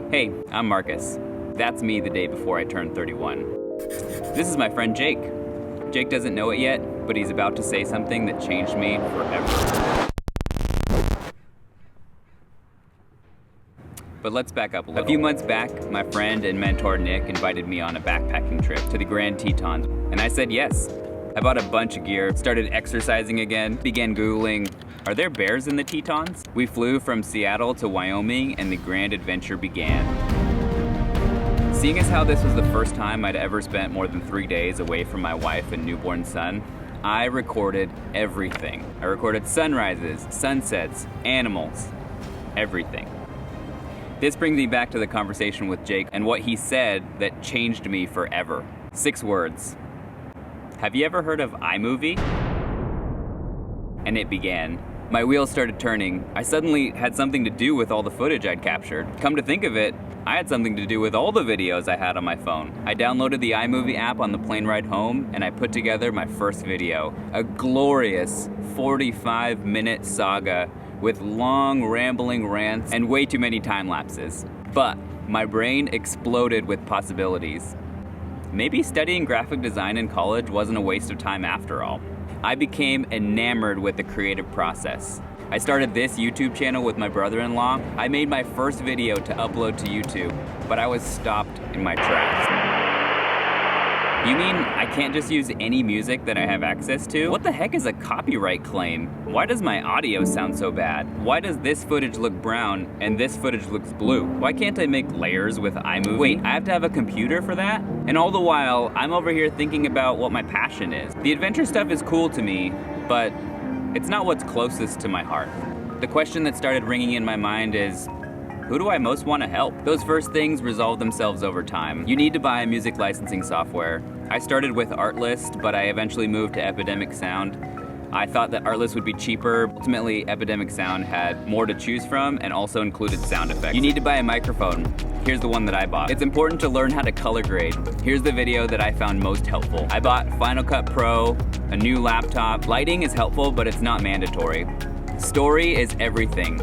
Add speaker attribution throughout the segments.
Speaker 1: Hey, I'm Marcus. That's me the day before I turned 31. This is my friend Jake. Jake doesn't know it yet, but he's about to say something that changed me forever. But let's back up a little. A few months back, my friend and mentor Nick invited me on a backpacking trip to the Grand Tetons, and I said yes. I bought a bunch of gear, started exercising again, began Googling, are there bears in the Tetons? We flew from Seattle to Wyoming and the grand adventure began. Seeing as how this was the first time I'd ever spent more than 3 days away from my wife and newborn son, I recorded everything. I recorded sunrises, sunsets, animals, everything. This brings me back to the conversation with Jake and what he said that changed me forever. 6 words. Have you ever heard of iMovie? And it began. My wheels started turning. I suddenly had something to do with all the footage I'd captured. Come to think of it, I had something to do with all the videos I had on my phone. I downloaded the iMovie app on the plane ride home and I put together my first video. A glorious 45-minute saga with long rambling rants and way too many time lapses. But my brain exploded with possibilities. Maybe studying graphic design in college wasn't a waste of time after all. I became enamored with the creative process. I started this YouTube channel with my brother-in-law. I made my first video to upload to YouTube, but I was stopped in my tracks. You mean I can't just use any music that I have access to? What the heck is a copyright claim? Why does my audio sound so bad? Why does this footage look brown and this footage looks blue? Why can't I make layers with iMovie? Wait, I have to have a computer for that? And all the while, I'm over here thinking about what my passion is. The adventure stuff is cool to me, but it's not what's closest to my heart. The question that started ringing in my mind is, who do I most want to help? Those first things resolve themselves over time. You need to buy music licensing software. I started with Artlist, but I eventually moved to Epidemic Sound. I thought that Artlist would be cheaper. Ultimately, Epidemic Sound had more to choose from and also included sound effects. You need to buy a microphone. Here's the one that I bought. It's important to learn how to color grade. Here's the video that I found most helpful. I bought Final Cut Pro, a new laptop. Lighting is helpful, but it's not mandatory. Story is everything.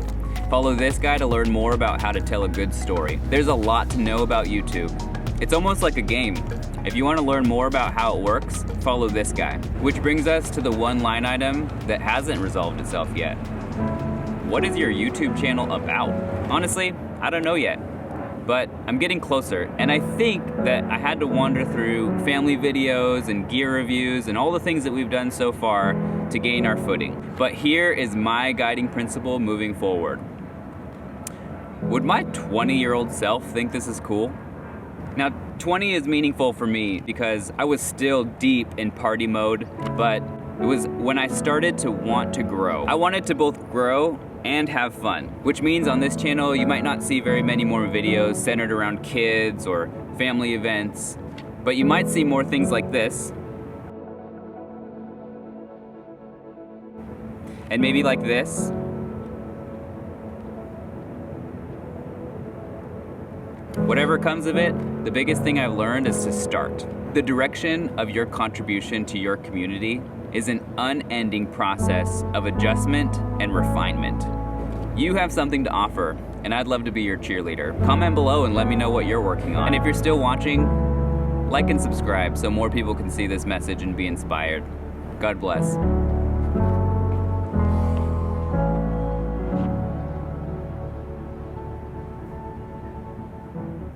Speaker 1: Follow this guy to learn more about how to tell a good story. There's a lot to know about YouTube. It's almost like a game. If you want to learn more about how it works, follow this guy. Which brings us to the one line item that hasn't resolved itself yet. What is your YouTube channel about? Honestly, I don't know yet, but I'm getting closer. And I think that I had to wander through family videos and gear reviews and all the things that we've done so far to gain our footing. But here is my guiding principle moving forward. Would my 20-year-old self think this is cool? Now, 20 is meaningful for me because I was still deep in party mode, but it was when I started to want to grow. I wanted to both grow and have fun, which means on this channel you might not see very many more videos centered around kids or family events, but you might see more things like this, and maybe like this. Whatever comes of it, the biggest thing I've learned is to start. The direction of your contribution to your community is an unending process of adjustment and refinement. You have something to offer, and I'd love to be your cheerleader. Comment below and let me know what you're working on. And if you're still watching, like and subscribe so more people can see this message and be inspired. God bless.